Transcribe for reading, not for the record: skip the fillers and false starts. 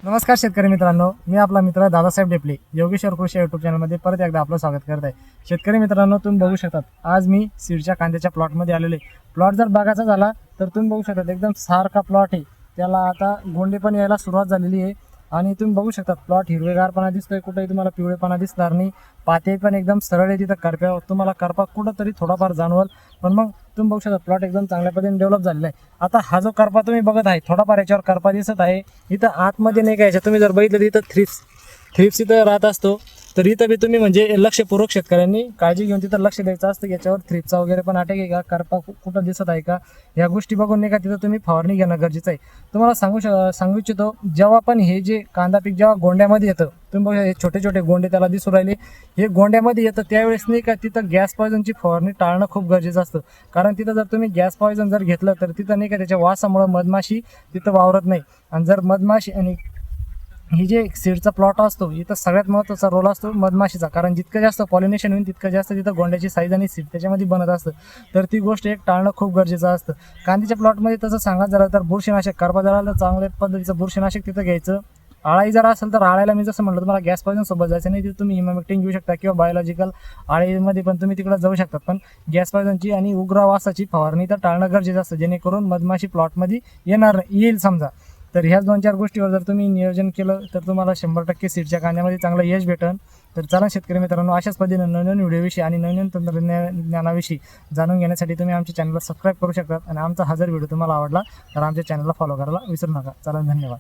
नमस्कार शेतकरी मित्रांनो, मी आपला मित्र दादासाहेब डेपले योगेश्वर कृषी यूट्यूब चॅनलमध्ये परत एकदा आपलं स्वागत करत आहे। शेतकरी मित्रांनो, तुम्ही बघू शकतात आज मी सीडच्या कांद्याच्या प्लॉटमध्ये आलेले। प्लॉट जर बघायचा झाला तर तुम्ही बघू शकतात एकदम सारखा प्लॉट आहे। त्याला आता गोंडे पण यायला सुरुवात झालेली आहे आणि तुम्ही बघू शकता प्लॉट हिरवेगारपणा दिसतोय, कुठेही तुम्हाला पिवळेपणा दिसणार नाही। पाते पण एकदम सरळ आहे, तिथं करप्या तुम्हाला करपा कुठंतरी थोडाफार जाणवल, पण मग तुम्ही बघू शकता प्लॉट एकदम चांगल्या पद्धतीने डेव्हलप झालेला आहे। आता हा जो करपा तुम्ही बघत आहे थोडाफार याच्यावर करपा दिसत आहे, इथं आतमध्ये नाही घ्यायचं। तुम्ही जर बघितलं तर इथं थ्रिप्स इथं राहत असतो, तर इथं बी तुम्ही म्हणजे लक्षपूर्वक शेतकऱ्यांनी काळजी घेऊन तिथं लक्ष द्यायचं असतं की याच्यावर थ्रिप्सचा वगैरे पण अटॅक आहे का, करपा कुठं दिसत आहे का, या गोष्टी बघून नाही का तिथं तुम्ही फवारणी घेणं गरजेचं आहे। तुम्हाला सांगू इच्छितो, जेव्हा पण हे जे कांदा पीक जेव्हा गोंड्यामध्ये येतं, तुम्ही बघा हे छोटे छोटे गोंडे त्याला दिसू राहिले, हे गोंड्यामध्ये येतं त्यावेळेस नाही का तिथं गॅस पॉयझनची फवारणी टाळणं खूप गरजेचं असतं। कारण तिथं जर तुम्ही गॅस पॉयझन जर घेतलं तर तिथं नाही का त्याच्या वासामुळे मधमाशी तिथं वावरत नाही, आणि जर मधमाशी आणि ही जे सीडचा प्लॉट असतो इथं सगळ्यात महत्त्वाचा रोल असतो मधमाशीचा। कारण जितकं जास्त पॉलिनेशन होईल तितकं जास्त तिथं गोंड्याची साईज आणि सीड त्याच्यामध्ये बनत असतं, तर ती गोष्ट एक टाळणं खूप गरजेचं असतं। कांद्याच्या प्लॉटमध्ये तसं सांगायचं झालं तर बुरशीनाशक, करपा झाला तर चांगल्या पद्धतीचं बुरशीनाशक तिथं घ्यायचं। आळी जर असेल तर आळ्याला मी जसं म्हटलं तुम्हाला गॅस पॉयझन सोबत जायचं नाही, तिथे तुम्ही इमॅमेक्टिन घेऊ शकता किंवा बायोलॉजिकल आळीमध्ये पण तुम्ही तिकडे जाऊ शकता, पण गॅस पॉयझनची आणि उग्र वासाची फवारणी तर टाळणं गरजेचं असतं, जेणेकरून मधमाशी प्लॉटमध्ये येईल समजा। तर ह्याच 2-4 गोष्टीवर जर तुम्ही नियोजन केलं तर तुम्हाला 100% सीडच्या कांद्यामध्ये चांगलं यश भेटेल। तर चला शेतकरी मित्रांनो, अशाच पद्धतीने नवीन व्हिडिओविषयी आणि नवीन तंत्रज्ञानाविषयी जाणून घेण्यासाठी तुम्ही आमच्या चॅनलला सबस्क्राईब करू शकता, आणि आमचा हा जर व्हिडिओ तुम्हाला आवडला तर आमच्या चॅनलला फॉलो करायला विसरू नका। चला, धन्यवाद।